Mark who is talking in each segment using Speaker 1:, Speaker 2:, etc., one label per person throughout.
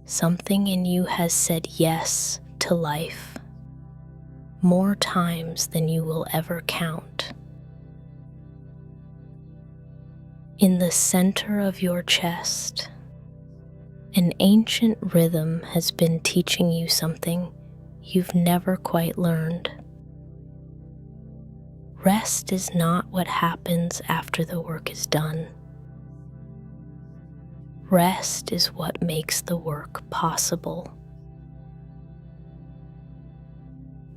Speaker 1: something in you has said yes to life more times than you will ever count. In the center of your chest, an ancient rhythm has been teaching you something you've never quite learned. Rest is not what happens after the work is done. Rest is what makes the work possible.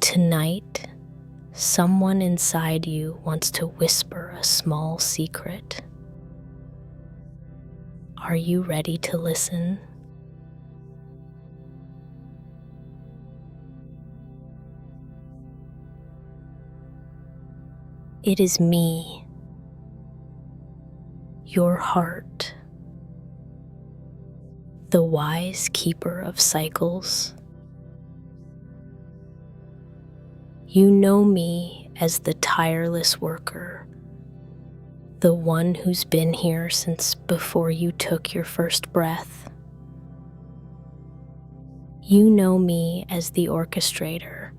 Speaker 1: Tonight, someone inside you wants to whisper a small secret. Are you ready to listen? It is me, your heart, the wise keeper of cycles. You know me as the tireless worker, the one who's been here since before you took your first breath. You know me as the orchestrator,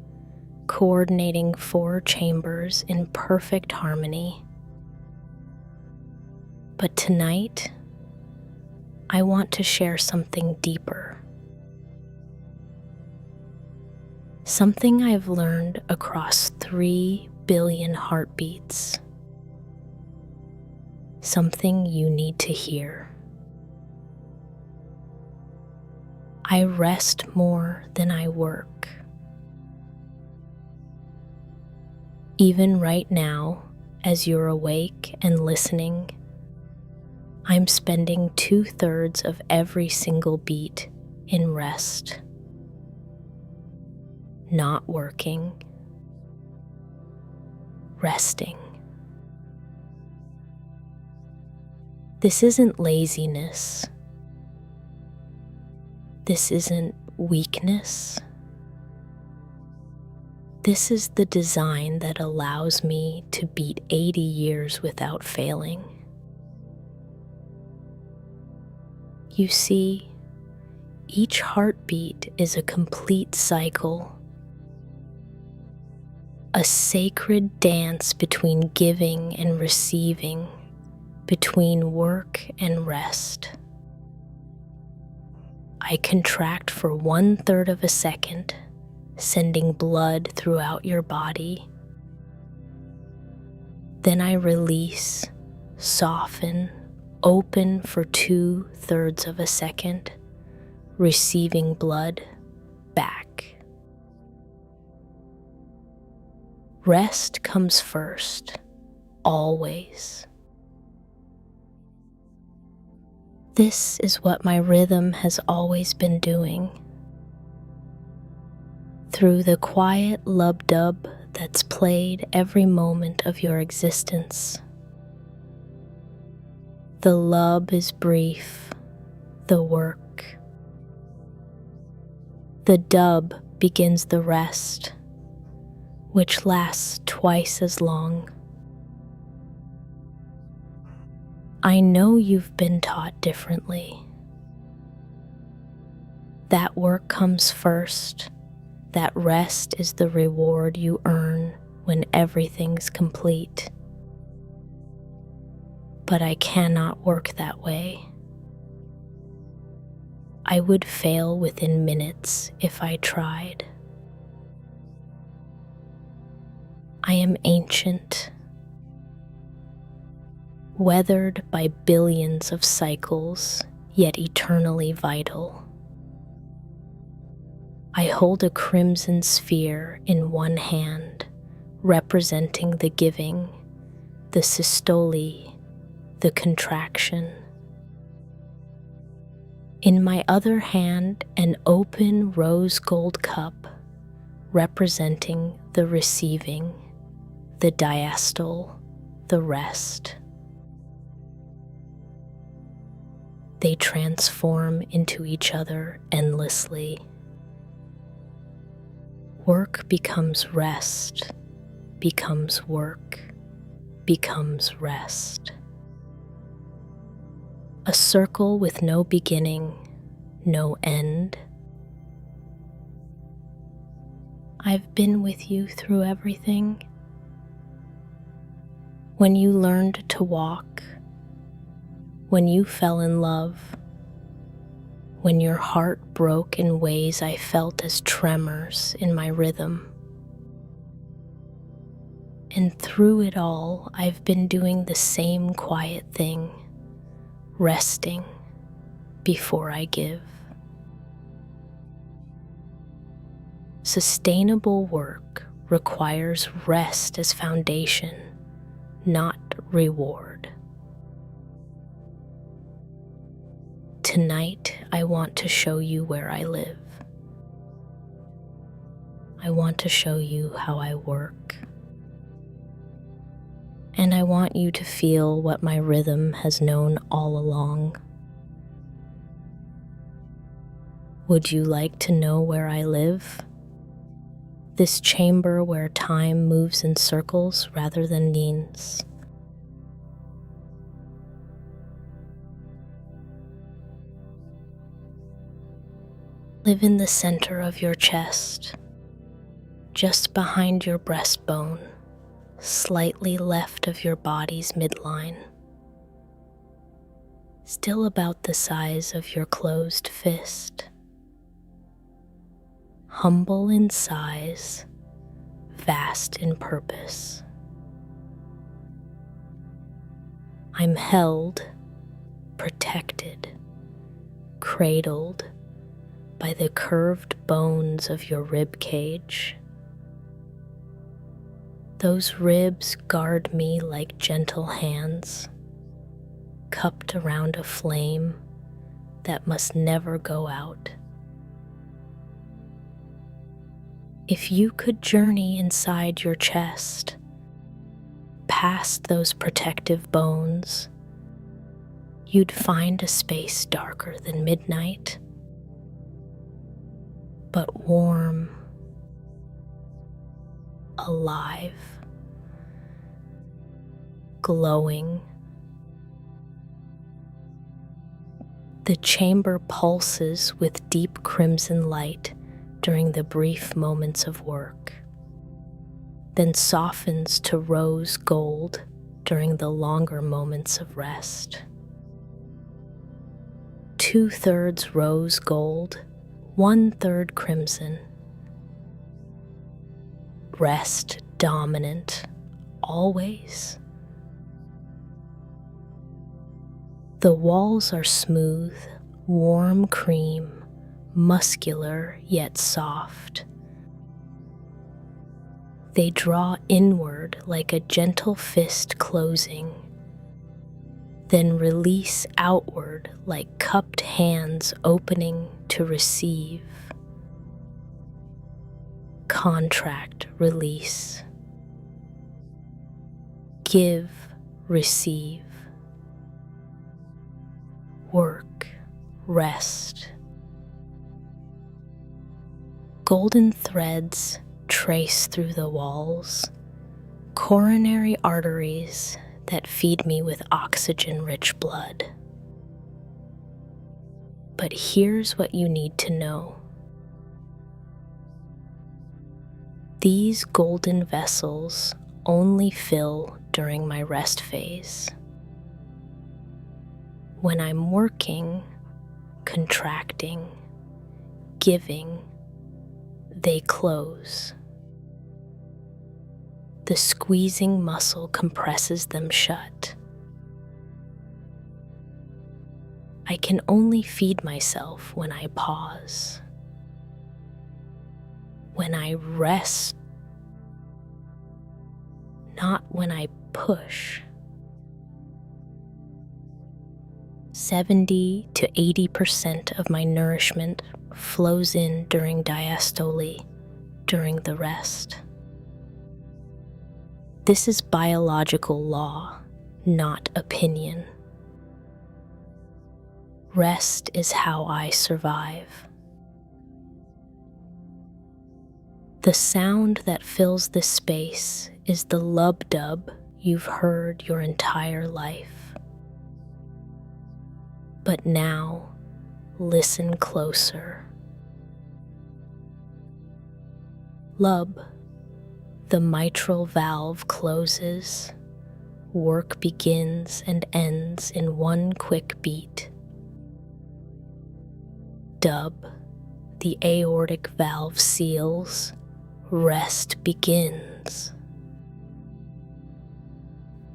Speaker 1: coordinating 4 chambers in perfect harmony. But tonight, I want to share something deeper. Something I've learned across 3 billion heartbeats. Something you need to hear. I rest more than I work. Even right now, as you're awake and listening, I'm spending 2/3 of every single beat in rest. Not working, resting. This isn't laziness. This isn't weakness. This is the design that allows me to beat 80 years without failing. You see, each heartbeat is a complete cycle. A sacred dance between giving and receiving, between work and rest. I contract for 1/3 of a second, sending blood throughout your body. Then I release, soften, open for 2/3 of a second, receiving blood back. Rest comes first, always. This is what my rhythm has always been doing. Through the quiet lub-dub that's played every moment of your existence. The lub is brief, the work. The dub begins the rest, which lasts twice as long. I know you've been taught differently. That work comes first, that rest is the reward you earn when everything's complete. But I cannot work that way. I would fail within minutes if I tried. I am ancient, weathered by billions of cycles, yet eternally vital. I hold a crimson sphere in one hand, representing the giving, the systole, the contraction. In my other hand, an open rose gold cup, representing the receiving, the diastole, the rest. They transform into each other endlessly. Work becomes rest, becomes work, becomes rest. A circle with no beginning, no end. I've been with you through everything. When you learned to walk, when you fell in love, when your heart broke in ways I felt as tremors in my rhythm. And through it all, I've been doing the same quiet thing, resting before I give. Sustainable work requires rest as foundation, not reward. Tonight, I want to show you where I live. I want to show you how I work. And I want you to feel what my rhythm has known all along. Would you like to know where I live? This chamber where time moves in circles rather than means. Live in the center of your chest, just behind your breastbone, slightly left of your body's midline, still about the size of your closed fist. Humble in size, vast in purpose. I'm held, protected, cradled by the curved bones of your rib cage. Those ribs guard me like gentle hands, cupped around a flame that must never go out. If you could journey inside your chest, past those protective bones, you'd find a space darker than midnight, but warm, alive, glowing. The chamber pulses with deep crimson light during the brief moments of work, then softens to rose gold during the longer moments of rest. 2/3 rose gold, 1/3 crimson. Rest dominant, always. The walls are smooth, warm cream, muscular yet soft. They draw inward like a gentle fist closing, then release outward like cupped hands opening to receive. Contract, release. Give, receive. Work, rest. Golden threads trace through the walls, coronary arteries that feed me with oxygen-rich blood. But here's what you need to know. These golden vessels only fill during my rest phase. When I'm working, contracting, giving, they close. The squeezing muscle compresses them shut. I can only feed myself when I pause. When I rest, not when I push. 70 to 80% of my nourishment flows in during diastole, during the rest. This is biological law, not opinion. Rest is how I survive. The sound that fills this space is the lub-dub you've heard your entire life. But now, listen closer. Lub, the mitral valve closes. Work begins and ends in one quick beat. Dub, the aortic valve seals. Rest begins.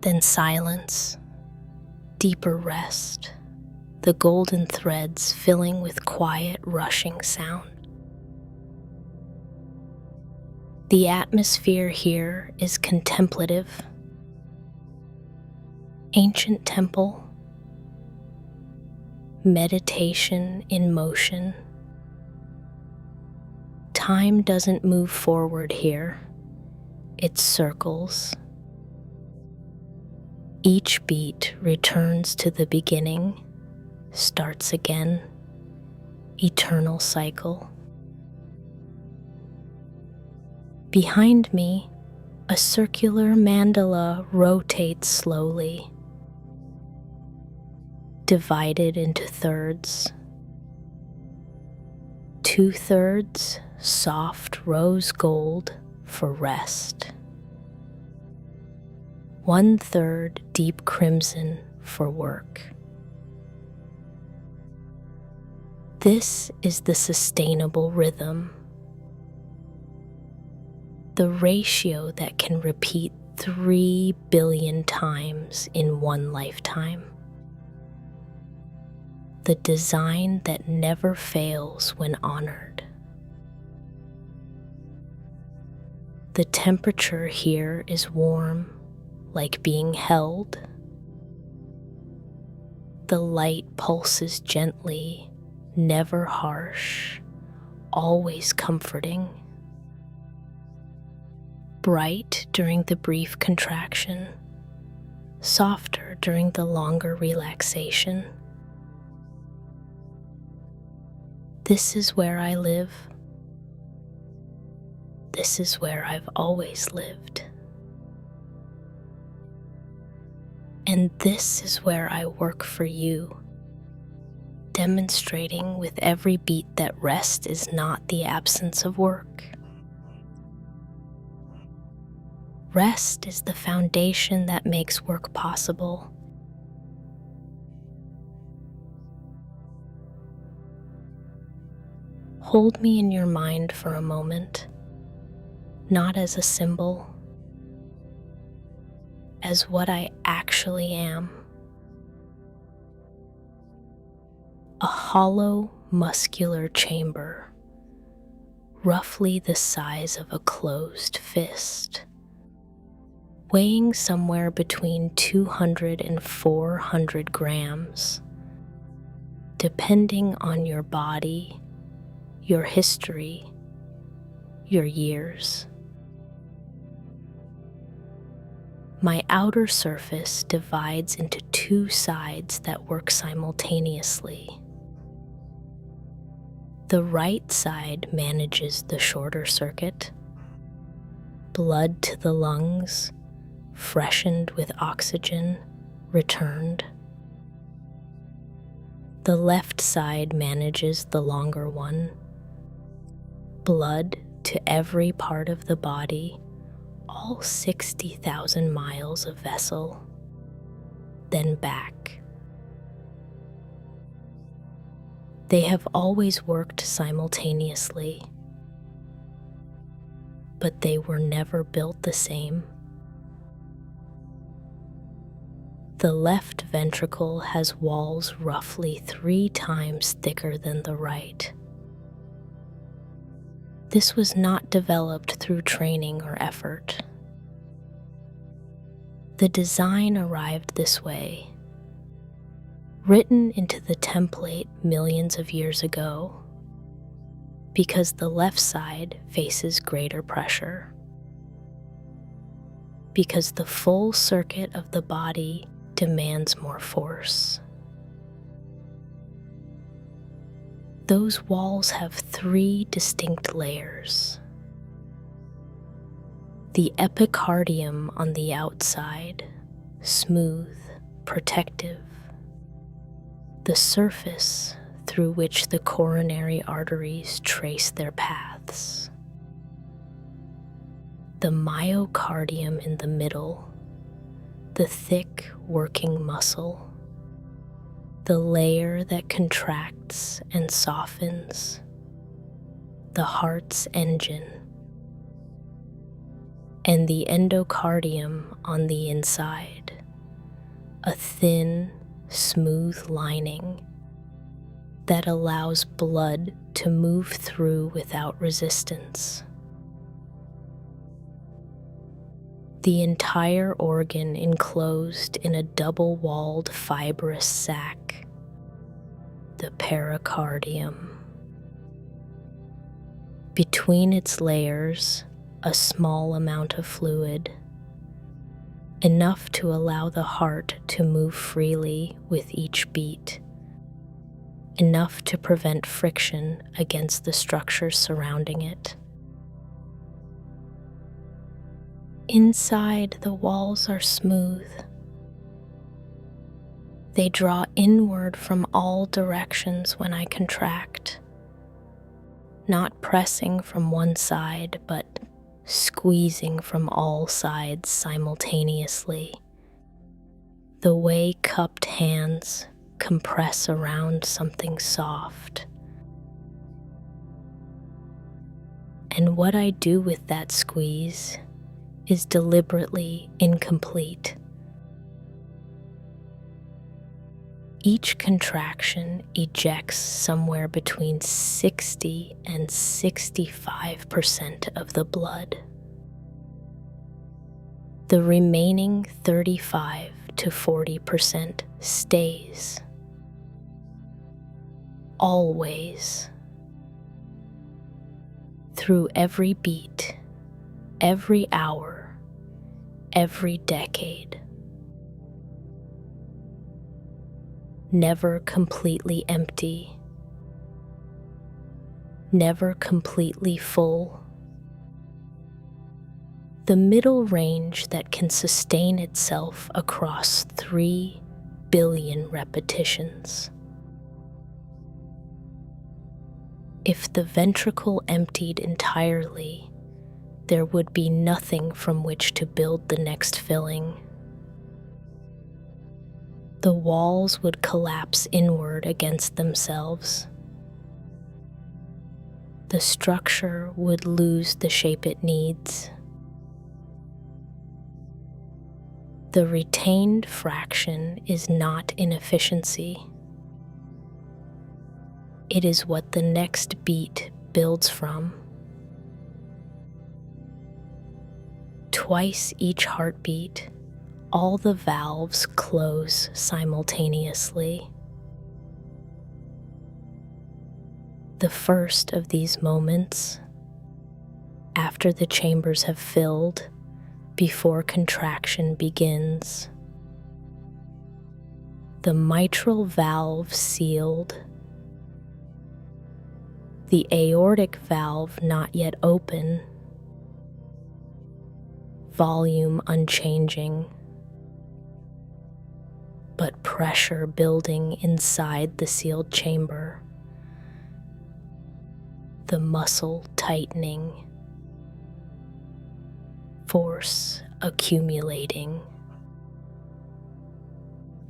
Speaker 1: Then silence, deeper rest, the golden threads filling with quiet, rushing sound. The atmosphere here is contemplative. Ancient temple, meditation in motion. Time doesn't move forward here, it circles. Each beat returns to the beginning, starts again, eternal cycle. Behind me, a circular mandala rotates slowly, divided into thirds. 2/3 soft rose gold for rest. 1/3 deep crimson for work. This is the sustainable rhythm, the ratio that can repeat 3 billion times in one lifetime. The design that never fails when honored. The temperature here is warm, like being held. The light pulses gently, never harsh, always comforting. Bright during the brief contraction, softer during the longer relaxation. This is where I live. This is where I've always lived. And this is where I work for you, demonstrating with every beat that rest is not the absence of work. Rest is the foundation that makes work possible. Hold me in your mind for a moment, not as a symbol, as what I actually am. A hollow, muscular chamber, roughly the size of a closed fist, weighing somewhere between 200 and 400 grams, depending on your body, your history, your years. My outer surface divides into two sides that work simultaneously. The right side manages the shorter circuit, blood to the lungs, freshened with oxygen, returned. The left side manages the longer one, blood to every part of the body, all 60,000 miles of vessel, then back. They have always worked simultaneously, but they were never built the same. The left ventricle has walls roughly 3 times thicker than the right. This was not developed through training or effort. The design arrived this way, written into the template millions of years ago, because the left side faces greater pressure, because the full circuit of the body demands more force. Those walls have 3 distinct layers. The epicardium on the outside, smooth, protective. The surface, through which the coronary arteries trace their paths. The myocardium in the middle, the thick working muscle, the layer that contracts and softens, the heart's engine, and the endocardium on the inside, a thin, smooth lining that allows blood to move through without resistance. The entire organ enclosed in a double-walled fibrous sac, the pericardium. Between its layers, a small amount of fluid, enough to allow the heart to move freely with each beat, enough to prevent friction against the structures surrounding it. Inside, the walls are smooth. They draw inward from all directions when I contract, not pressing from one side, but squeezing from all sides simultaneously, the way cupped hands compress around something soft. And what I do with that squeeze is deliberately incomplete. Each contraction ejects somewhere between 60 and 65% of the blood. The remaining 35 to 40% stays. Always. Through every beat, every hour, every decade. Never completely empty, never completely full. The middle range that can sustain itself across 3 billion repetitions. If the ventricle emptied entirely, there would be nothing from which to build the next filling. The walls would collapse inward against themselves. The structure would lose the shape it needs. The retained fraction is not inefficiency. It is what the next beat builds from. Twice each heartbeat, all the valves close simultaneously. The first of these moments, after the chambers have filled, before contraction begins. The mitral valve sealed, the aortic valve not yet open, volume unchanging, but pressure building inside the sealed chamber, the muscle tightening, force accumulating,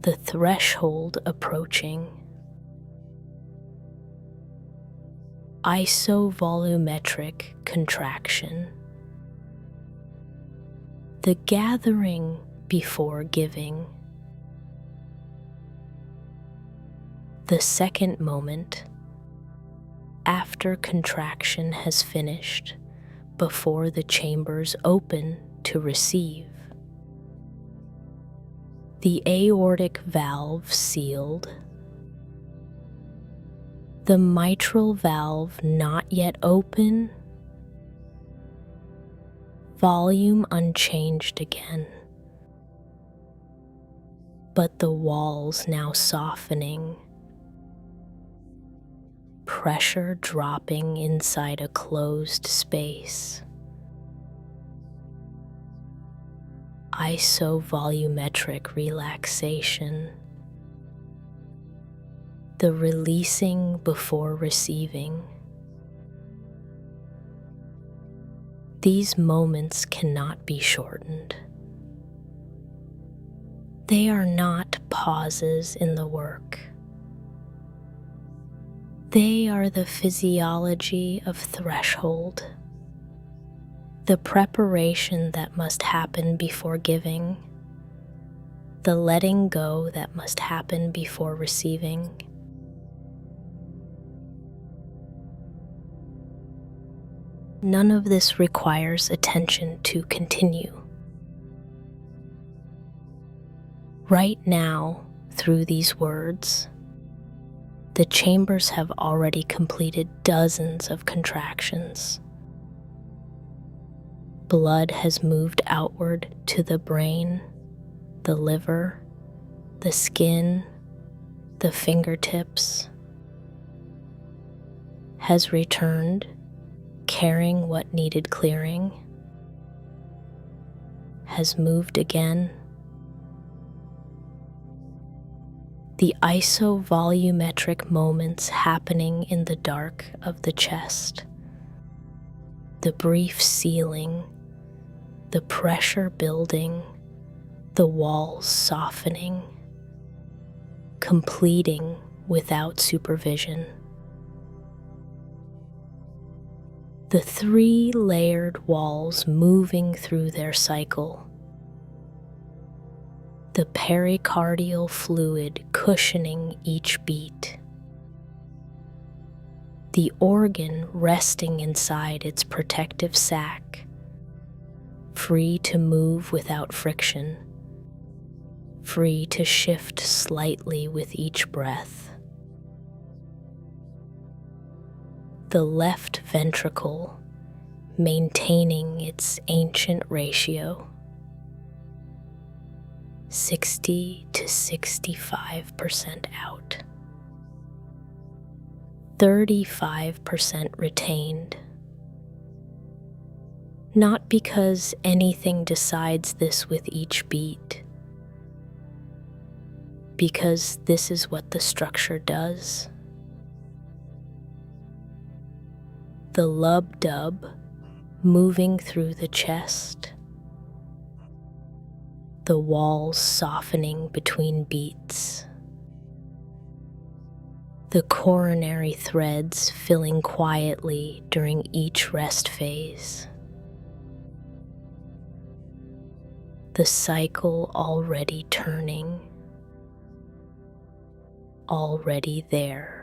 Speaker 1: the threshold approaching. Isovolumetric contraction. The gathering before giving. The second moment, after contraction has finished, before the chambers open to receive. The aortic valve sealed. The mitral valve not yet open. Volume unchanged again, but the walls now softening. Pressure dropping inside a closed space. Isovolumetric relaxation. the releasing before receiving. These moments cannot be shortened. They are not pauses in the work. They are the physiology of threshold, the preparation that must happen before giving, the letting go that must happen before receiving. None of this requires attention to continue. Right now, through these words, the chambers have already completed dozens of contractions. Blood has moved outward to the brain, the liver, the skin, the fingertips, has returned, carrying what needed clearing, has moved again. The isovolumetric moments happening in the dark of the chest, the brief sealing, the pressure building, the walls softening, completing without supervision. The 3 layered walls moving through their cycle, the pericardial fluid cushioning each beat, the organ resting inside its protective sac, free to move without friction, free to shift slightly with each breath. The left ventricle maintaining its ancient ratio, 60 to 65% out, 35% retained. Not because anything decides this with each beat, because this is what the structure does. The lub-dub moving through the chest, the walls softening between beats, the coronary threads filling quietly during each rest phase, the cycle already turning, already there.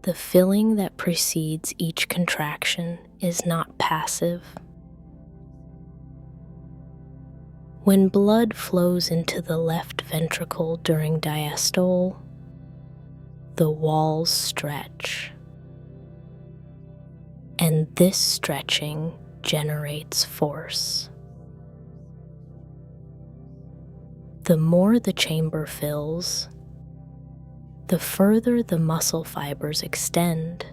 Speaker 1: The filling that precedes each contraction is not passive. When blood flows into the left ventricle during diastole, the walls stretch, and this stretching generates force. The more the chamber fills, the further the muscle fibers extend,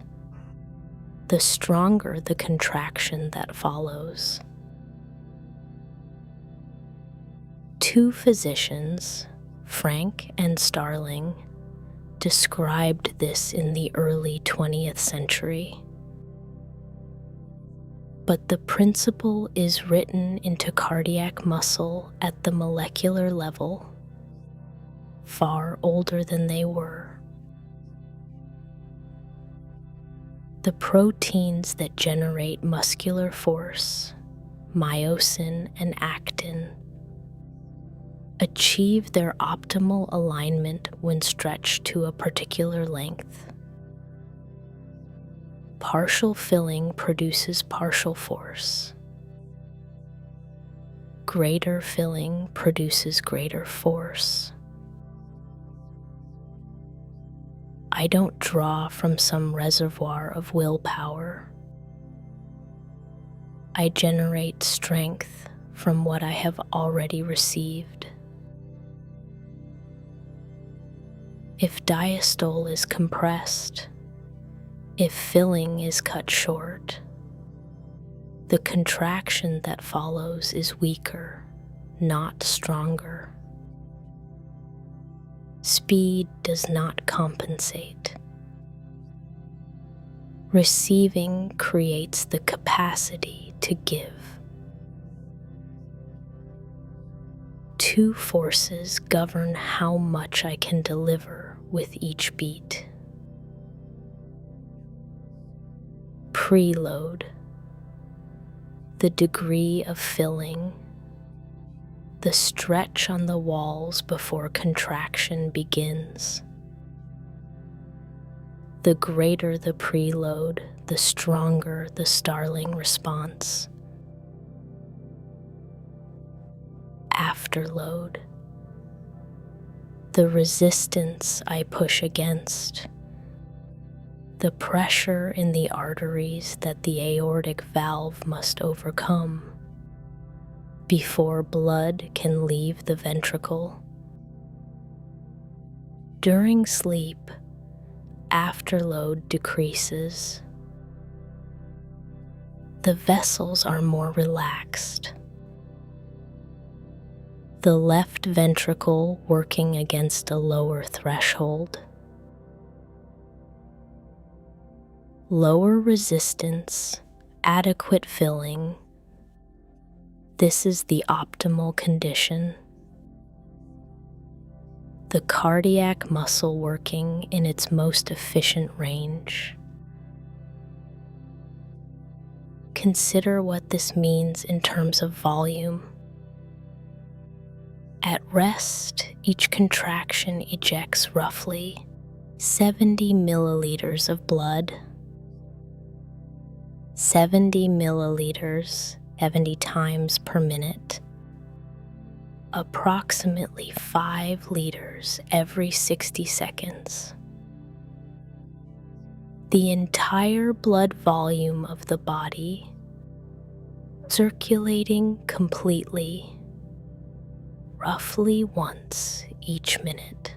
Speaker 1: the stronger the contraction that follows. 2 physicians, Frank and Starling, described this in the early 20th century. But the principle is written into cardiac muscle at the molecular level, far older than they were. The proteins that generate muscular force, myosin and actin, achieve their optimal alignment when stretched to a particular length. Partial filling produces partial force. Greater filling produces greater force. I don't draw from some reservoir of willpower. I generate strength from what I have already received. If diastole is compressed, if filling is cut short, the contraction that follows is weaker, not stronger. Speed does not compensate. Receiving creates the capacity to give. Two forces govern how much I can deliver with each beat. Preload, the degree of filling, the stretch on the walls before contraction begins. The greater the preload, the stronger the Starling response. Afterload, the resistance I push against, the pressure in the arteries that the aortic valve must overcome before blood can leave the ventricle. During sleep, afterload decreases. The vessels are more relaxed. The left ventricle working against a lower threshold. Lower resistance, adequate filling. This is the optimal condition. The cardiac muscle working in its most efficient range. Consider what this means in terms of volume. At rest, each contraction ejects roughly 70 milliliters of blood. 70 milliliters, 70 times per minute. Approximately 5 liters every 60 seconds. The entire blood volume of the body circulating completely, roughly once each minute.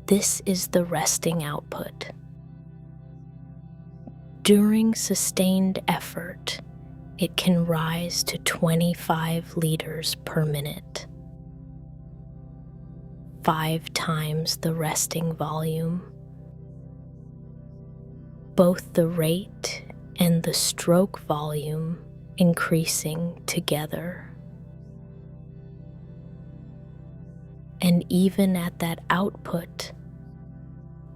Speaker 1: This is the resting output. During sustained effort, it can rise to 25 liters per minute, 5 times the resting volume. Both the rate and the stroke volume increasing together. And even at that output,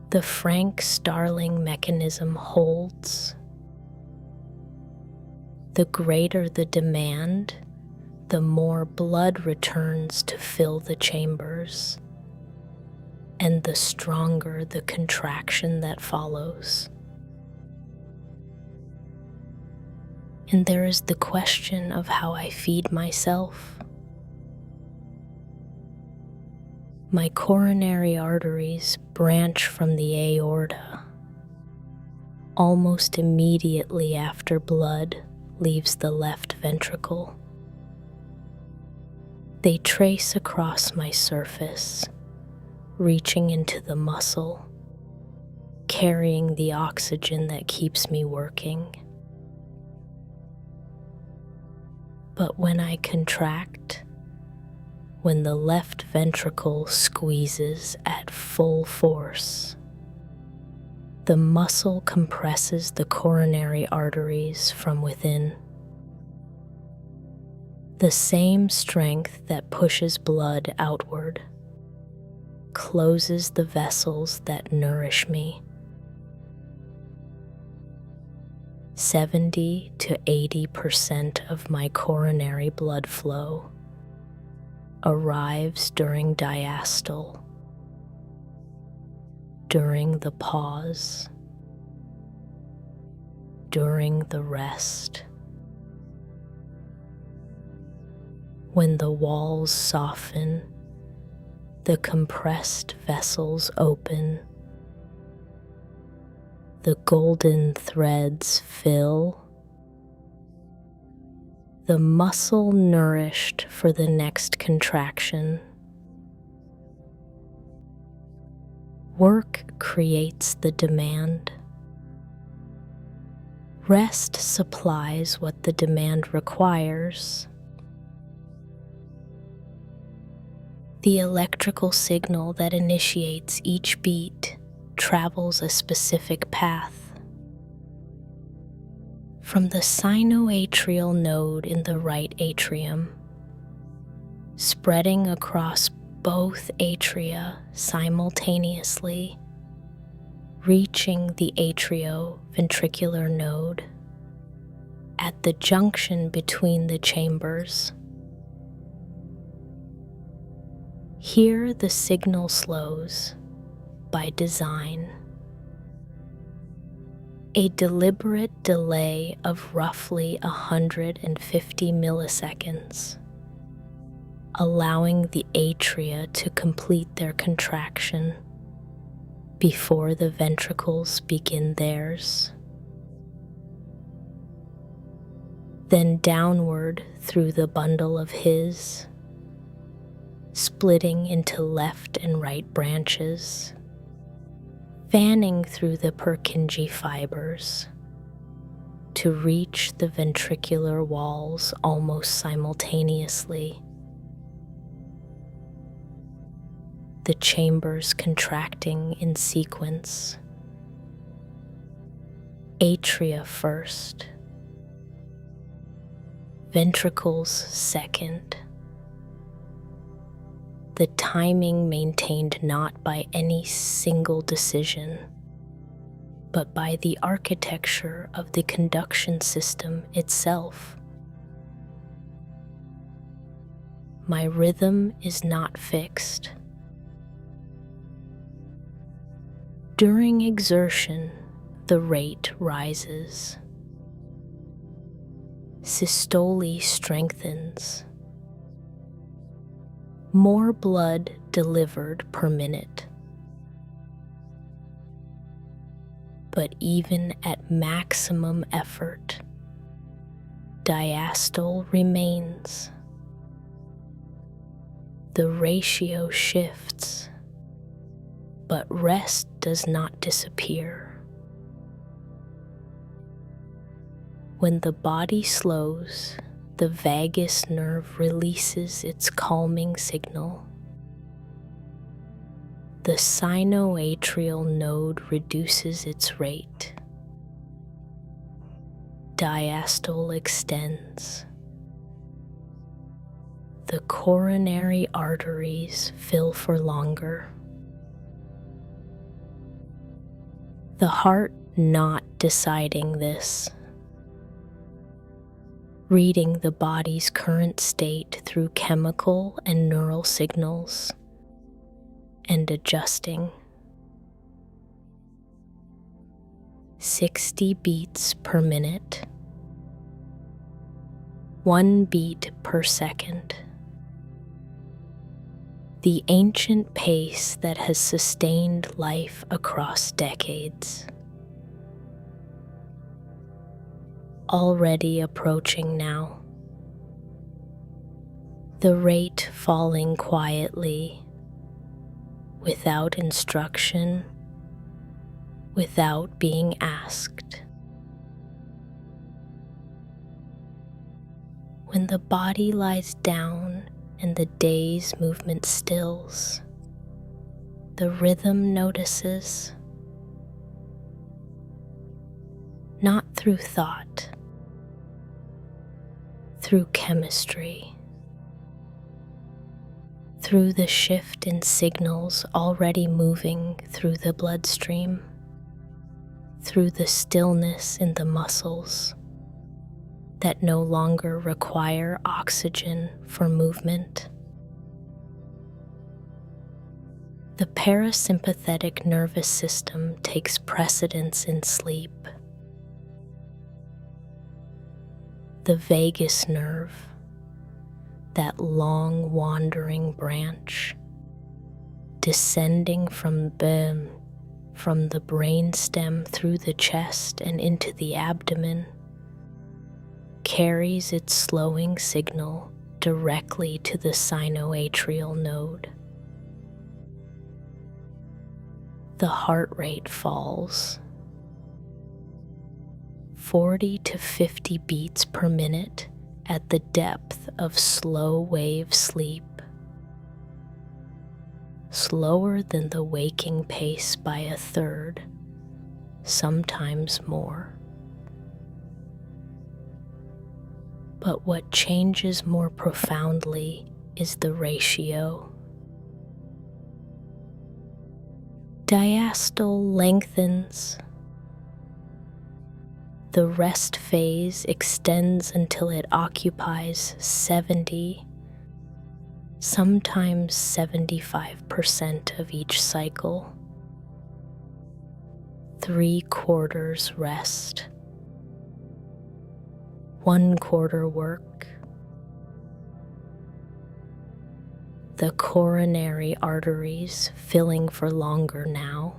Speaker 1: the Frank-Starling mechanism holds. The greater the demand, the more blood returns to fill the chambers, and the stronger the contraction that follows. And there is the question of how I feed myself. My coronary arteries branch from the aorta almost immediately after blood leaves the left ventricle. They trace across my surface, reaching into the muscle, carrying the oxygen that keeps me working. But when I contract, when the left ventricle squeezes at full force, the muscle compresses the coronary arteries from within. The same strength that pushes blood outward closes the vessels that nourish me. 70 to 80% of my coronary blood flow arrives during diastole, during the pause, during the rest. When the walls soften, the compressed vessels open, the golden threads fill, the muscle nourished for the next contraction. Work creates the demand. Rest supplies what the demand requires. The electrical signal that initiates each beat travels a specific path. From the sinoatrial node in the right atrium, spreading across both atria simultaneously, reaching the atrioventricular node at the junction between the chambers. Here the signal slows by design. A deliberate delay of roughly 150 milliseconds, allowing the atria to complete their contraction before the ventricles begin theirs. Then downward through the bundle of his, splitting into left and right branches, fanning through the Purkinje fibers to reach the ventricular walls almost simultaneously. The chambers contracting in sequence. Atria first, ventricles second. The timing maintained not by any single decision, but by the architecture of the conduction system itself. My rhythm is not fixed. During exertion, the rate rises. Systole strengthens. More blood delivered per minute. But even at maximum effort, diastole remains. The ratio shifts, but rest does not disappear. When the body slows, the vagus nerve releases its calming signal. The sinoatrial node reduces its rate. Diastole extends. The coronary arteries fill for longer. The heart not deciding this, reading the body's current state through chemical and neural signals, and adjusting. 60 beats per minute, 1 beat per second. The ancient pace that has sustained life across decades. Already approaching now. The rate falling quietly, without instruction, without being asked. When the body lies down and the day's movement stills, the rhythm notices, not through thought, through chemistry, through the shift in signals already moving through the bloodstream, through the stillness in the muscles that no longer require oxygen for movement. The parasympathetic nervous system takes precedence in sleep. The vagus nerve, that long wandering branch, descending from the brain stem through the chest and into the abdomen, carries its slowing signal directly to the sinoatrial node. The heart rate falls. 40 to 50 beats per minute at the depth of slow wave sleep. slower than the waking pace by a third, sometimes more. But what changes more profoundly is the ratio. Diastole lengthens. The rest phase extends until it occupies 70, sometimes 75% of each cycle. 3/4 rest. 1/4 work. The coronary arteries filling for longer now.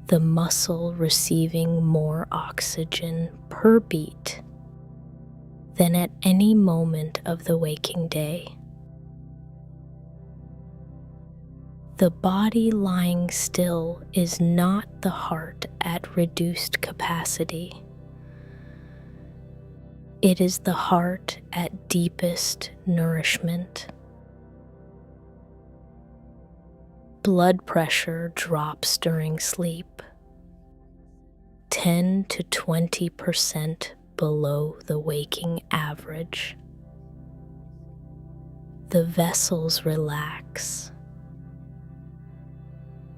Speaker 1: The muscle receiving more oxygen per beat than at any moment of the waking day. The body lying still is not the heart at reduced capacity. It is the heart at deepest nourishment. Blood pressure drops during sleep, 10 to 20% below the waking average. The vessels relax.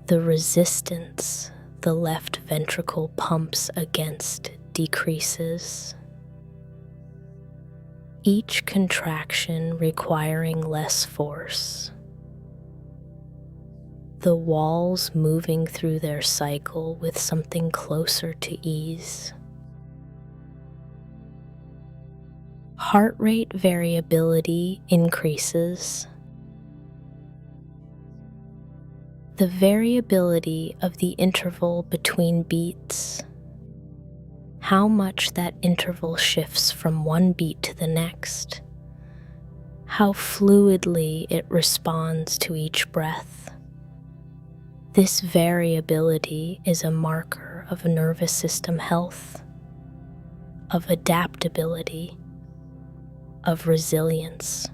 Speaker 1: The resistance the left ventricle pumps against decreases, each contraction requiring less force. The walls moving through their cycle with something closer to ease. Heart rate variability increases. The variability of the interval between beats, how much that interval shifts from one beat to the next, how fluidly it responds to each breath. This variability is a marker of nervous system health, of adaptability, of resilience.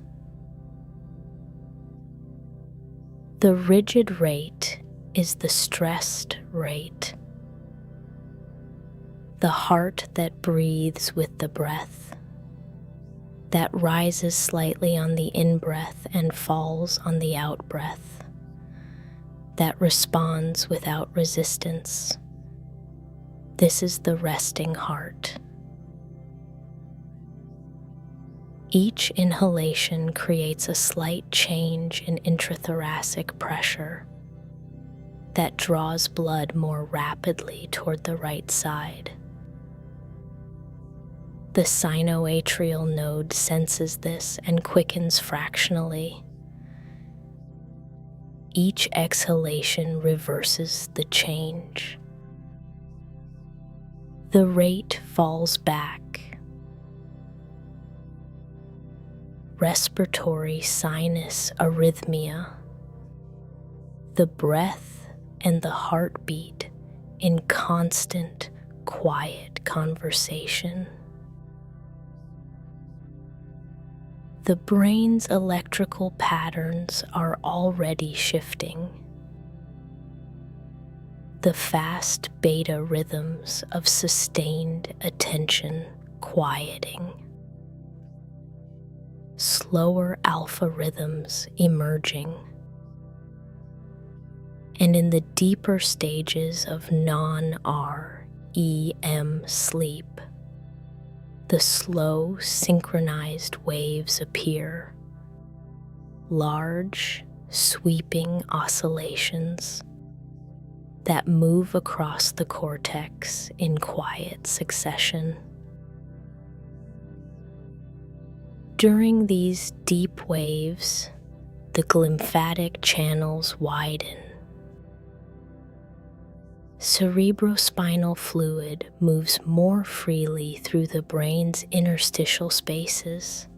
Speaker 1: The rigid rate is the stressed rate, the heart that breathes with the breath, that rises slightly on the in-breath and falls on the out-breath, that responds without resistance. This is the resting heart. Each inhalation creates a slight change in intrathoracic pressure that draws blood more rapidly toward the right side. The sinoatrial node senses this and quickens fractionally. Each exhalation reverses the change. The rate falls back. Respiratory sinus arrhythmia. The breath and the heartbeat in constant, quiet conversation. The brain's electrical patterns are already shifting. The fast beta rhythms of sustained attention quieting. Slower alpha rhythms emerging. And in the deeper stages of non-REM sleep, the slow, synchronized waves appear, large, sweeping oscillations that move across the cortex in quiet succession. During these deep waves, the glymphatic channels widen. Cerebrospinal fluid moves more freely through the brain's interstitial spaces,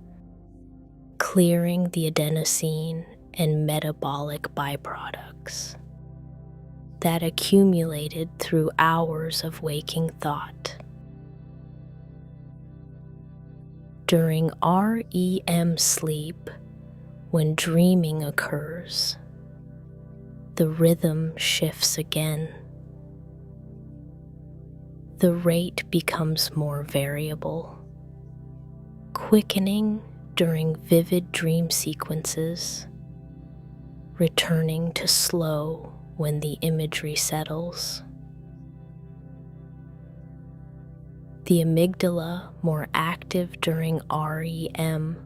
Speaker 1: clearing the adenosine and metabolic byproducts that accumulated through hours of waking thought. During REM sleep, when dreaming occurs, the rhythm shifts again. The rate becomes more variable, quickening during vivid dream sequences, returning to slow when the imagery settles. The amygdala more active during REM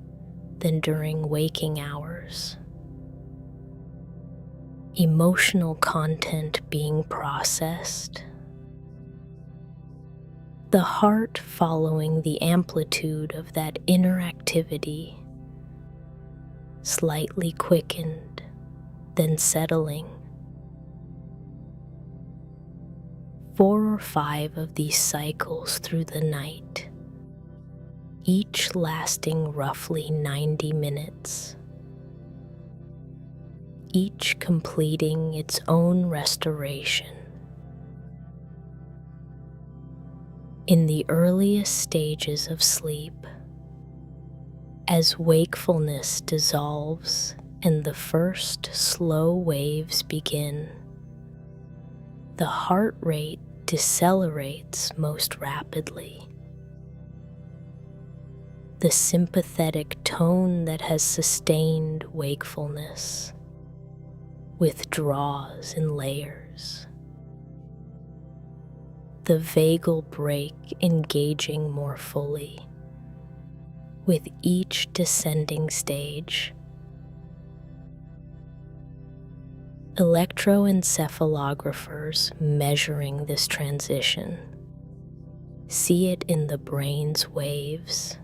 Speaker 1: than during waking hours. Emotional content being processed. The heart following the amplitude of that inner activity, slightly quickened, then settling. 4 or 5 of these cycles through the night, each lasting roughly 90 minutes, each completing its own restoration. In the earliest stages of sleep, as wakefulness dissolves and the first slow waves begin, the heart rate decelerates most rapidly. The sympathetic tone that has sustained wakefulness withdraws in layers. The vagal break engaging more fully with each descending stage. Electroencephalographers measuring this transition see it in the brain's waves.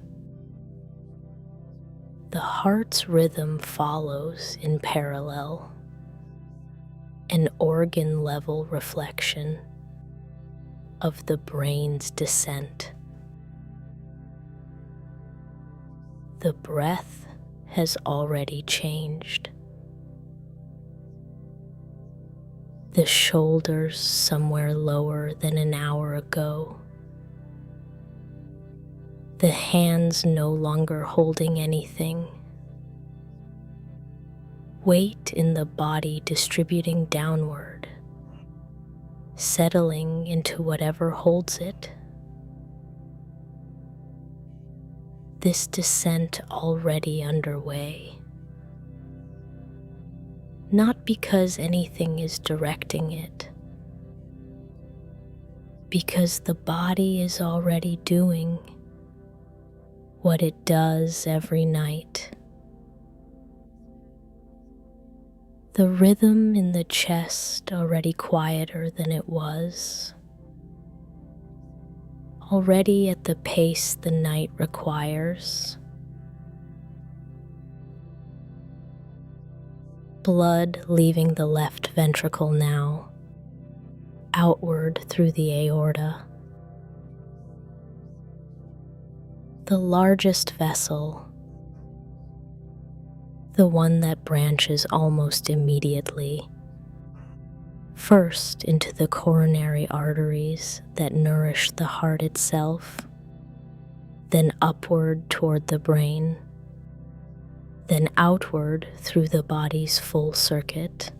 Speaker 1: The heart's rhythm follows in parallel, an organ-level reflection of the brain's descent. The breath has already changed. The shoulders somewhere lower than an hour ago. The hands no longer holding anything. Weight in the body distributing downward, settling into whatever holds it. This descent already underway. Not because anything is directing it, because the body is already doing what it does every night. The rhythm in the chest already quieter than it was, already at the pace the night requires. Blood leaving the left ventricle now, outward through the aorta. The largest vessel, the one that branches almost immediately, first into the coronary arteries that nourish the heart itself, then upward toward the brain, then outward through the body's full circuit,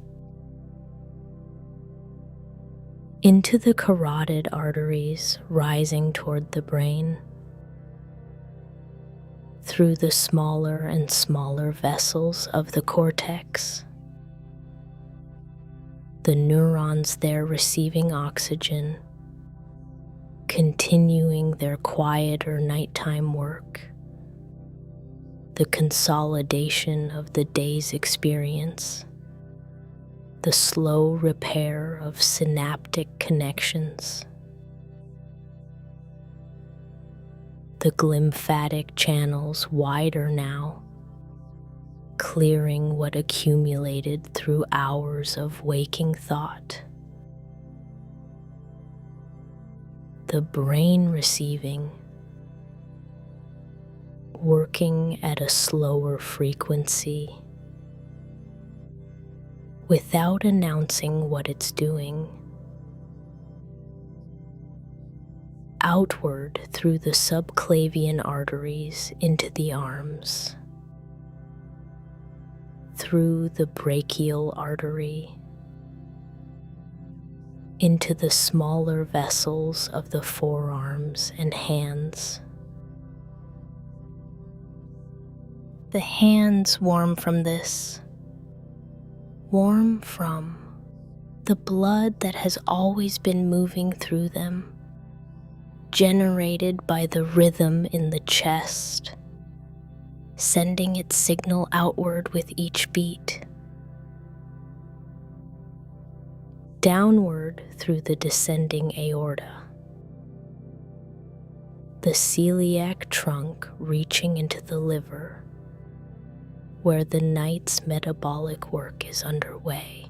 Speaker 1: into the carotid arteries rising toward the brain, through the smaller and smaller vessels of the cortex, the neurons there receiving oxygen, continuing their quieter nighttime work, the consolidation of the day's experience, the slow repair of synaptic connections, the glymphatic channels wider now, clearing what accumulated through hours of waking thought. The brain receiving, working at a slower frequency, without announcing what it's doing, outward through the subclavian arteries into the arms, through the brachial artery into the smaller vessels of the forearms and hands. The hands warm from this, warm from the blood that has always been moving through them, generated by the rhythm in the chest, sending its signal outward with each beat, downward through the descending aorta, the celiac trunk reaching into the liver, where the night's metabolic work is underway.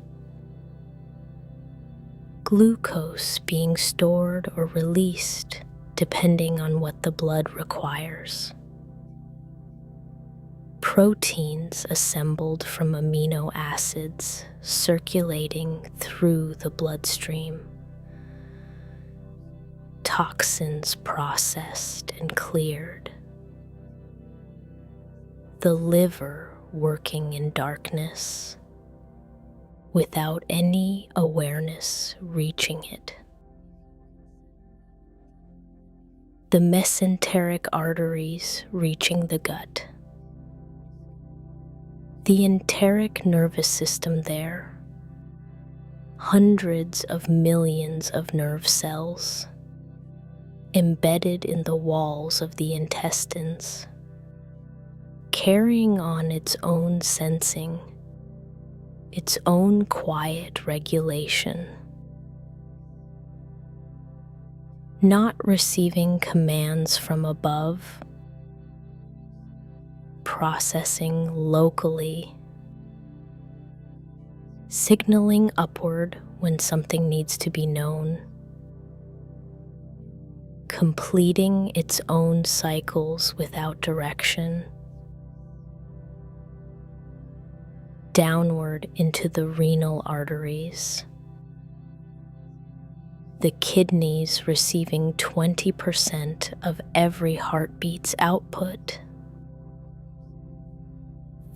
Speaker 1: Glucose being stored or released depending on what the blood requires. Proteins assembled from amino acids circulating through the bloodstream. Toxins processed and cleared. The liver working in darkness without any awareness reaching it. The mesenteric arteries reaching the gut. The enteric nervous system there. Hundreds of millions of nerve cells embedded in the walls of the intestines, carrying on its own sensing, its own quiet regulation, not receiving commands from above, processing locally, signaling upward when something needs to be known, completing its own cycles without direction, downward into the renal arteries, the kidneys receiving 20% of every heartbeat's output,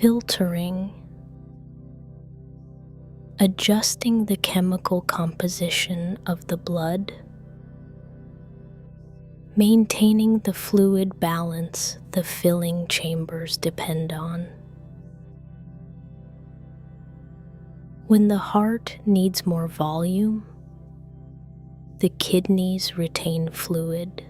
Speaker 1: filtering, adjusting the chemical composition of the blood, maintaining the fluid balance the filling chambers depend on. When the heart needs more volume, the kidneys retain fluid.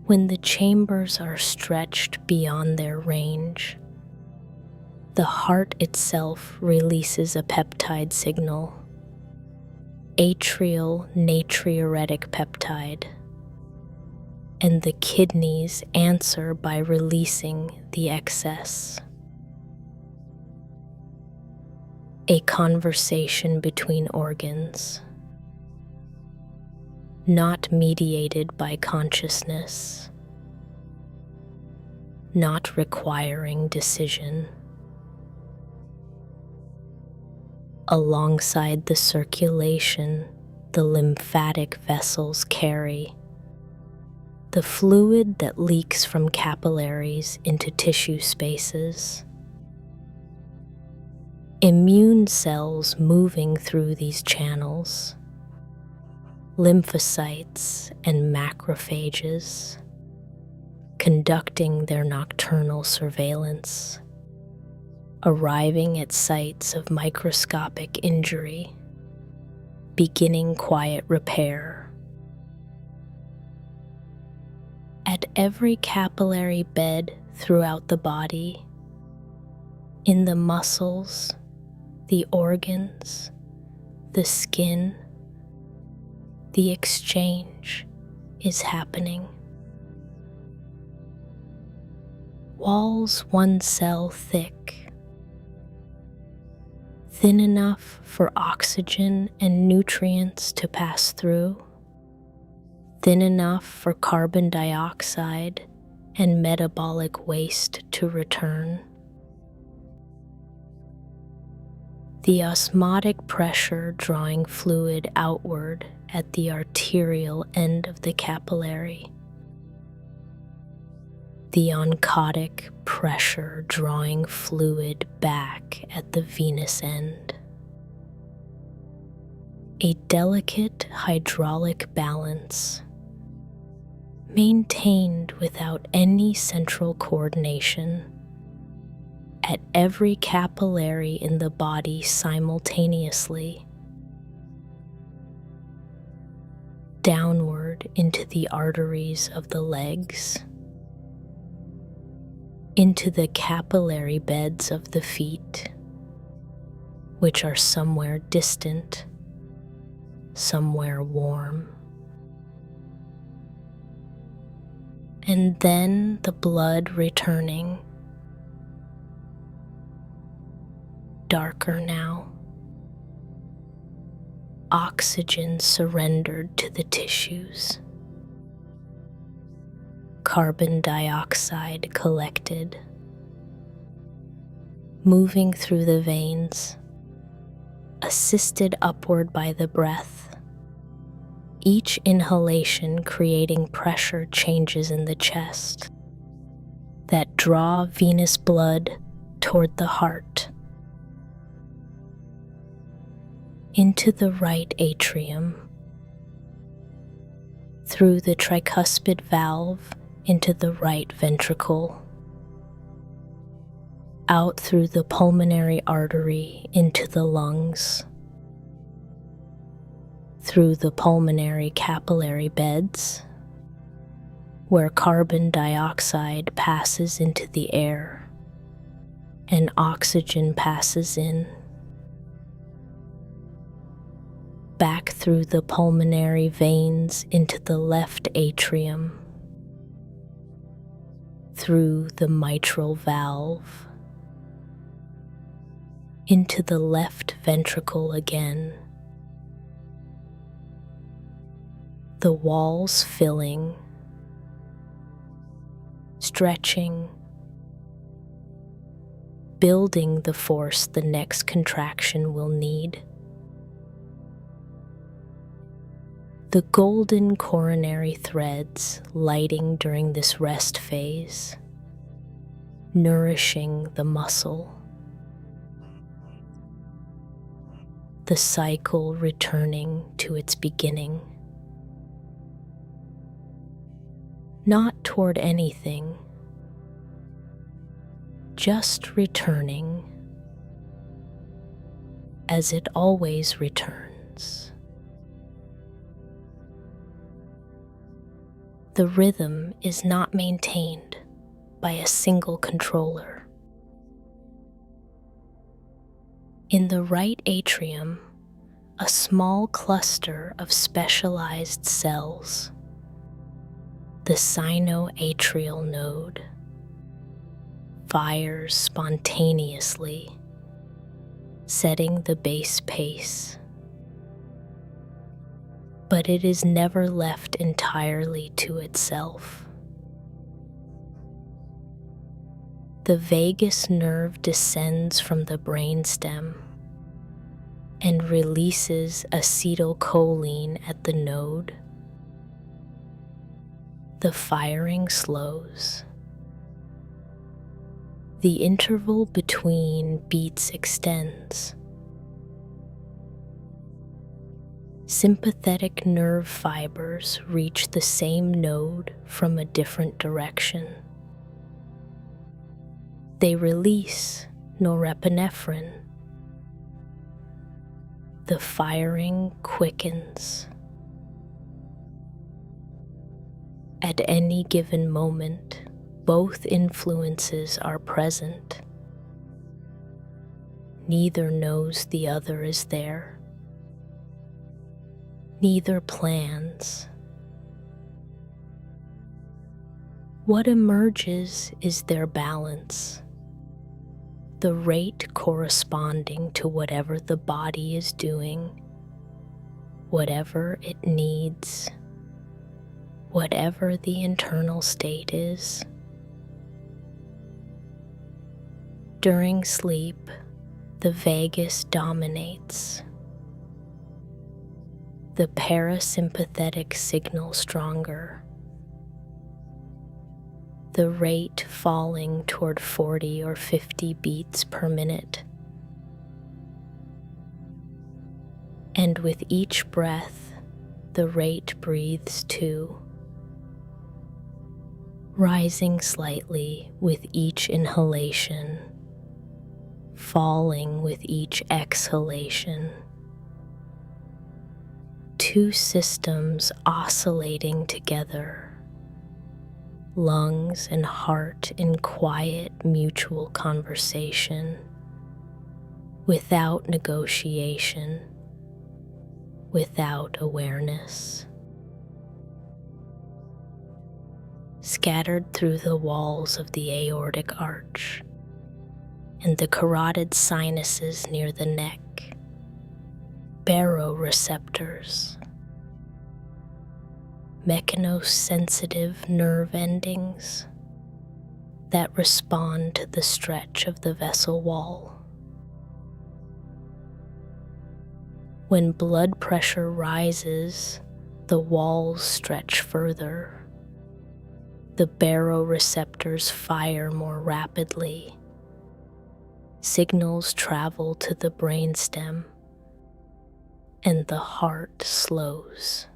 Speaker 1: When the chambers are stretched beyond their range, the heart itself releases a peptide signal, atrial natriuretic peptide, and the kidneys answer by releasing the excess. A conversation between organs, not mediated by consciousness, not requiring decision. Alongside the circulation the lymphatic vessels carry, the fluid that leaks from capillaries into tissue spaces, immune cells moving through these channels, lymphocytes and macrophages conducting their nocturnal surveillance, arriving at sites of microscopic injury, beginning quiet repair. At every capillary bed throughout the body, in the muscles, the organs, the skin, the exchange is happening. Walls 1 cell thick, thin enough for oxygen and nutrients to pass through, thin enough for carbon dioxide and metabolic waste to return. The osmotic pressure drawing fluid outward at the arterial end of the capillary. the oncotic pressure drawing fluid back at the venous end. A delicate hydraulic balance, maintained without any central coordination, at every capillary in the body simultaneously, downward into the arteries of the legs, into the capillary beds of the feet, which are somewhere distant, somewhere warm. And then the blood returning, darker now, oxygen surrendered to the tissues, carbon dioxide collected, moving through the veins, assisted upward by the breath, each inhalation creating pressure changes in the chest that draw venous blood toward the heart, into the right atrium, through the tricuspid valve into the right ventricle, out through the pulmonary artery into the lungs, through the pulmonary capillary beds, where carbon dioxide passes into the air and oxygen passes in, back through the pulmonary veins into the left atrium, through the mitral valve, into the left ventricle again, the walls filling, stretching, building the force the next contraction will need. The golden coronary threads lighting during this rest phase, nourishing the muscle. The cycle returning to its beginning. Not toward anything, just returning as it always returns. The rhythm is not maintained by a single controller. In the right atrium, a small cluster of specialized cells, the sinoatrial node, fires spontaneously, setting the base pace. But it is never left entirely to itself. The vagus nerve descends from the brainstem and releases acetylcholine at the node. The firing slows. The interval between beats extends. Sympathetic nerve fibers reach the same node from a different direction. They release norepinephrine. The firing quickens. At any given moment, both influences are present. Neither knows the other is there. Neither plans. What emerges is their balance, the rate corresponding to whatever the body is doing, whatever it needs, whatever the internal state is. During sleep, the vagus dominates. The parasympathetic signal stronger. the rate falling toward 40 or 50 beats per minute. And with each breath, the rate breathes too, rising slightly with each inhalation, falling with each exhalation. Two systems oscillating together, lungs and heart in quiet mutual conversation, without negotiation, without awareness. Scattered through the walls of the aortic arch and the carotid sinuses near the neck, baroreceptors, mechanosensitive nerve endings that respond to the stretch of the vessel wall. When blood pressure rises, the walls stretch further. The baroreceptors fire more rapidly. Signals travel to the brainstem, and the heart slows.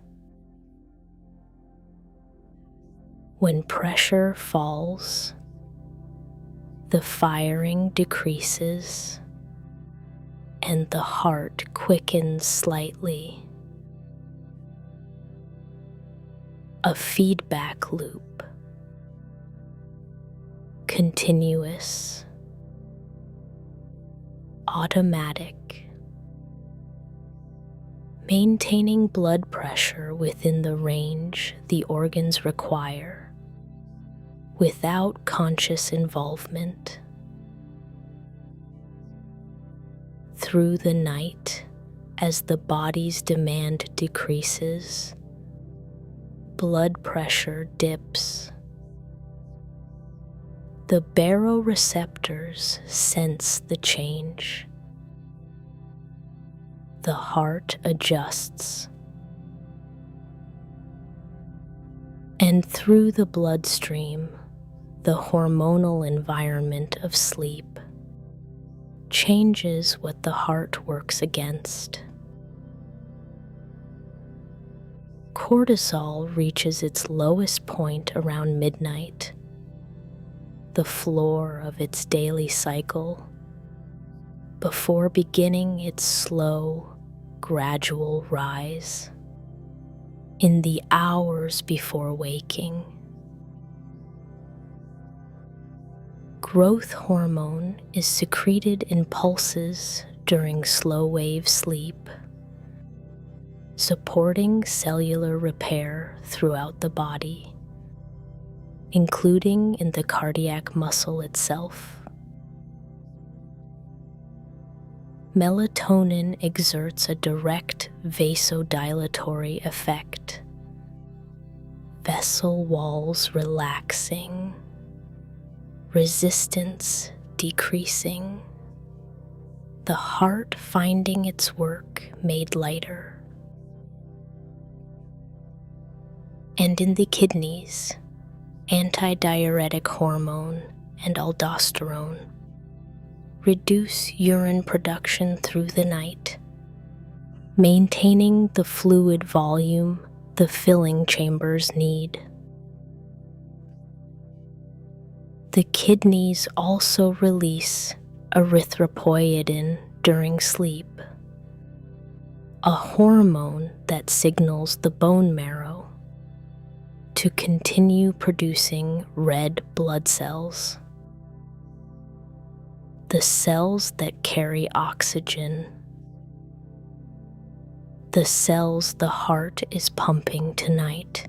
Speaker 1: When pressure falls, the firing decreases, and the heart quickens slightly. A feedback loop, continuous, automatic, maintaining blood pressure within the range the organs require, without conscious involvement. Through the night, as the body's demand decreases, blood pressure dips. The baroreceptors sense the change. The heart adjusts. And through the bloodstream, the hormonal environment of sleep changes what the heart works against. Cortisol reaches its lowest point around midnight, the floor of its daily cycle, before beginning its slow, gradual rise in the hours before waking. Growth hormone is secreted in pulses during slow-wave sleep, supporting cellular repair throughout the body, including in the cardiac muscle itself. Melatonin exerts a direct vasodilatory effect, vessel walls relaxing, resistance decreasing, the heart finding its work made lighter. And in the kidneys, antidiuretic hormone and aldosterone reduce urine production through the night, maintaining the fluid volume the filling chambers need. The kidneys also release erythropoietin during sleep, a hormone that signals the bone marrow to continue producing red blood cells, the cells that carry oxygen, the cells the heart is pumping tonight,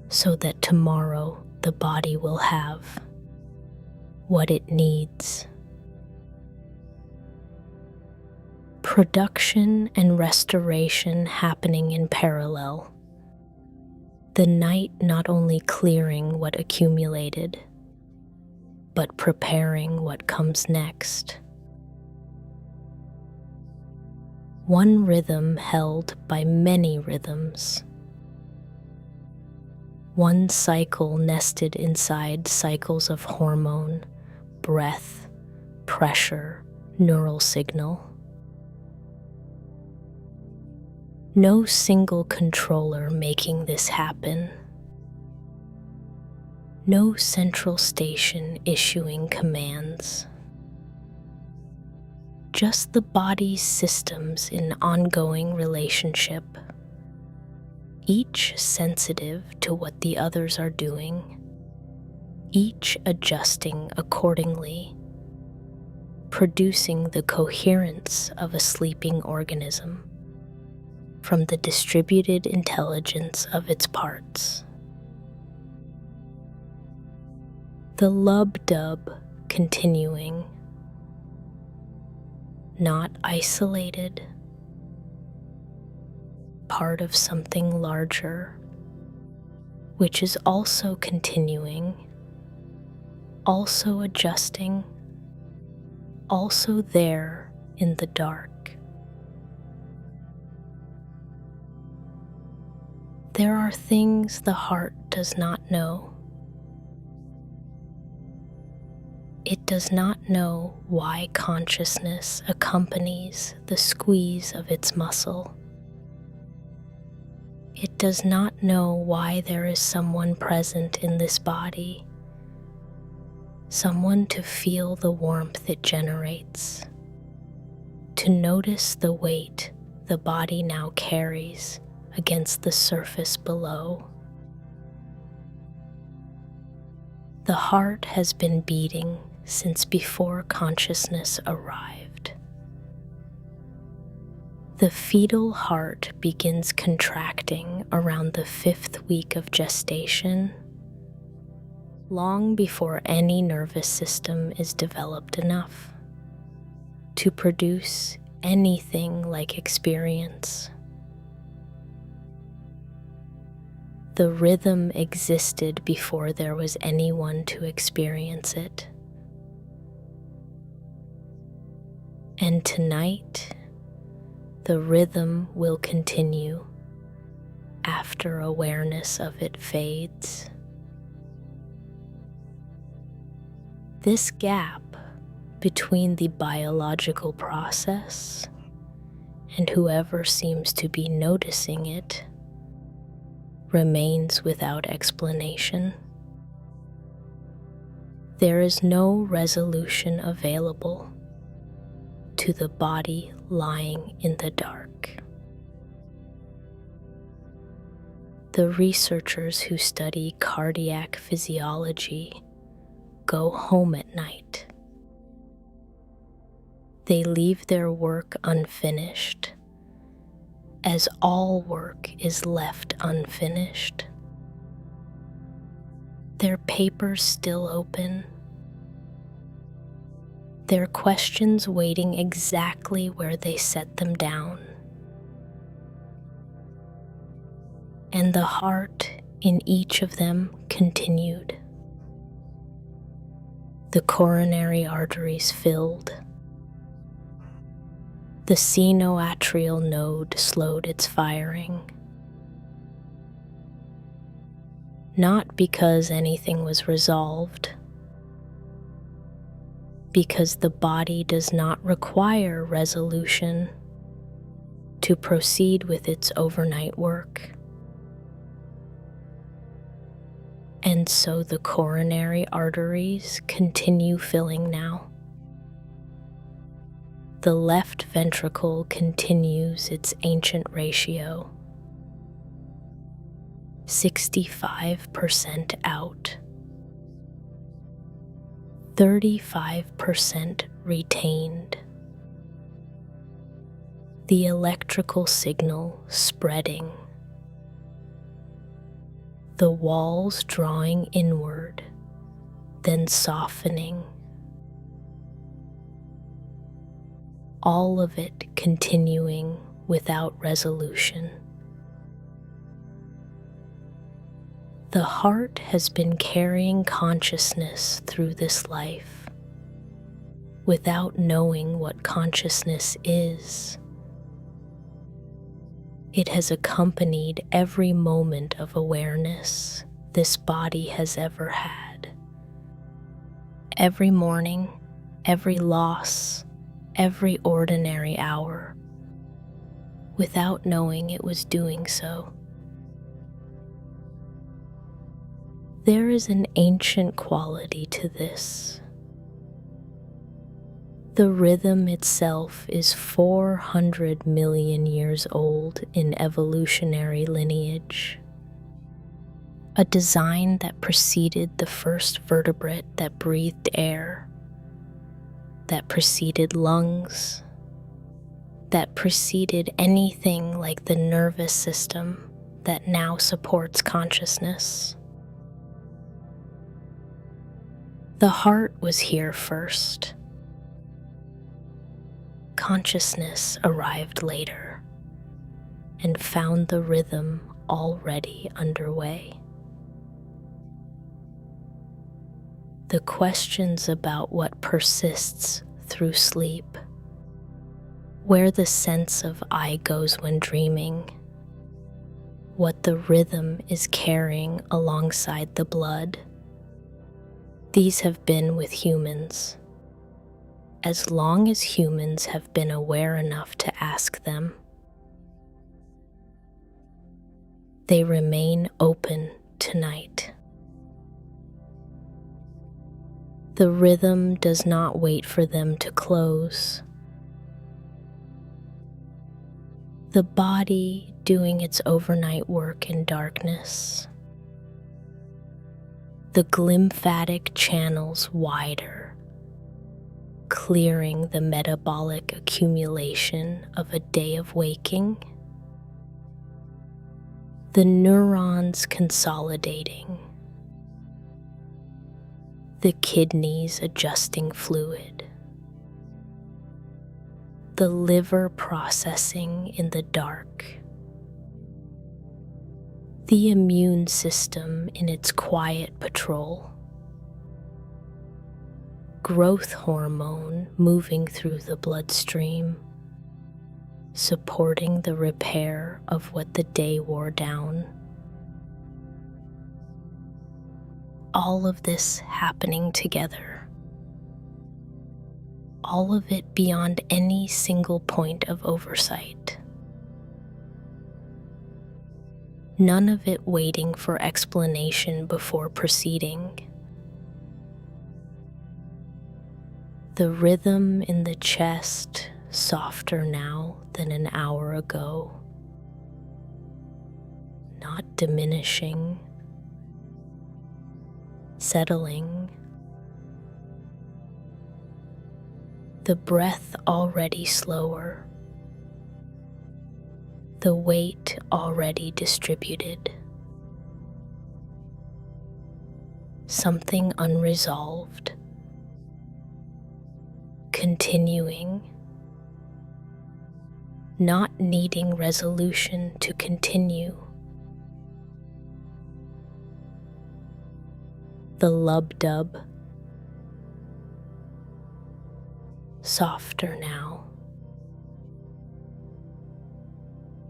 Speaker 1: so that tomorrow the body will have what it needs. Production and restoration happening in parallel. The night not only clearing what accumulated, but preparing what comes next. One rhythm held by many rhythms. one cycle nested inside cycles of hormone, breath, pressure, neural signal. No single controller making this happen. No central station issuing commands. Just the body's systems in ongoing relationship, each sensitive to what the others are doing, each adjusting accordingly, producing the coherence of a sleeping organism from the distributed intelligence of its parts. The lub-dub continuing, not isolated, part of something larger, which is also continuing, also adjusting, also there in the dark. There are things the heart does not know. It does not know why consciousness accompanies the squeeze of its muscle. It does not know why there is someone present in this body, someone to feel the warmth it generates, to notice the weight the body now carries against the surface below. The heart has been beating since before consciousness arrived. The fetal heart begins contracting around the 5th week of gestation, long before any nervous system is developed enough to produce anything like experience. The rhythm existed before there was anyone to experience it. And tonight, the rhythm will continue after awareness of it fades. This gap between the biological process and whoever seems to be noticing it remains without explanation. There is no resolution available to the body lying in the dark. The researchers who study cardiac physiology go home at night. They leave their work unfinished, as all work is left unfinished. Their papers still open, their questions waiting exactly where they set them down. And the heart in each of them continued. The coronary arteries filled. The sinoatrial node slowed its firing. Not because anything was resolved, because the body does not require resolution to proceed with its overnight work. And so the coronary arteries continue filling now. The left ventricle continues its ancient ratio, 65% out, 35% retained. The electrical signal spreading. The walls drawing inward, then softening. All of it continuing without resolution. The heart has been carrying consciousness through this life without knowing what consciousness is. It has accompanied every moment of awareness this body has ever had. Every morning, every loss, every ordinary hour, without knowing it was doing so. There is an ancient quality to this. The rhythm itself is 400 million years old in evolutionary lineage, a design that preceded the first vertebrate that breathed air, that preceded lungs, that preceded anything like the nervous system that now supports consciousness. The heart was here first. Consciousness arrived later and found the rhythm already underway. The questions about what persists through sleep, where the sense of I goes when dreaming, what the rhythm is carrying alongside the blood, these have been with humans. As long as humans have been aware enough to ask them, they remain open tonight. The rhythm does not wait for them to close. The body doing its overnight work in darkness. The glymphatic channels wider, clearing the metabolic accumulation of a day of waking. The neurons consolidating. The kidneys adjusting fluid. The liver processing in the dark. The immune system in its quiet patrol. Growth hormone moving through the bloodstream, supporting the repair of what the day wore down. All of this happening together. All of it beyond any single point of oversight. None of it waiting for explanation before proceeding. The rhythm in the chest softer now than an hour ago. Not diminishing. Settling. The breath already slower. The weight already distributed. Something unresolved. Continuing. Not needing resolution to continue. The lub-dub. Softer now.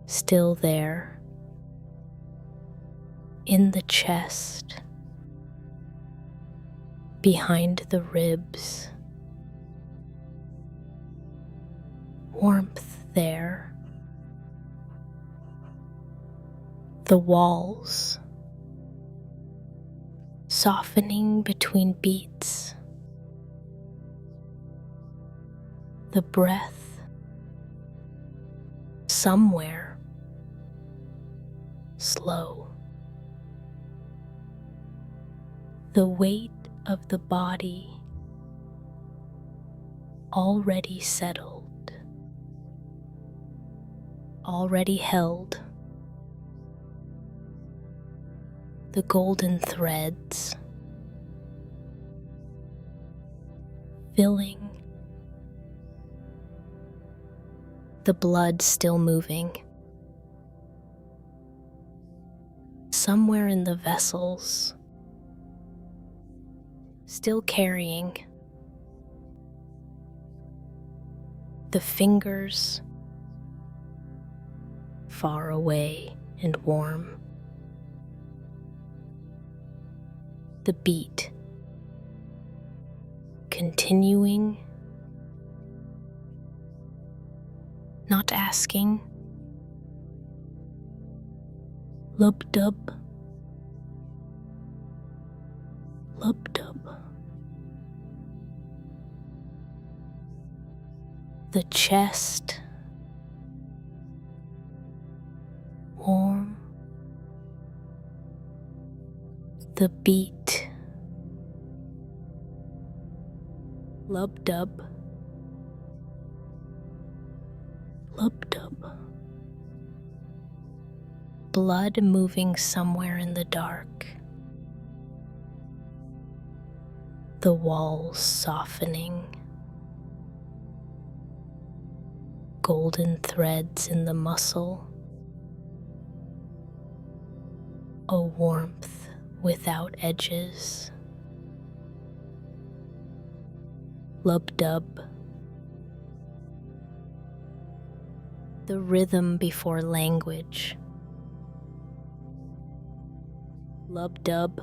Speaker 1: Still there. In the chest. Behind the ribs. Warmth there. The walls. Softening between beats. The breath. Somewhere. Slow. The weight of the body already settled, already held. The golden threads filling, the blood still moving. Somewhere in the vessels, still carrying. The fingers, far away and warm. the beat, continuing, not asking. Lub-dub, lub-dub. The chest, warm. The beat, lub-dub, lub-dub. Blood moving somewhere in the dark. The walls softening. Golden threads in the muscle. A warmth without edges. Lub-dub. The rhythm before language. Lub-dub.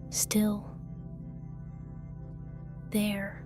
Speaker 1: Still. There.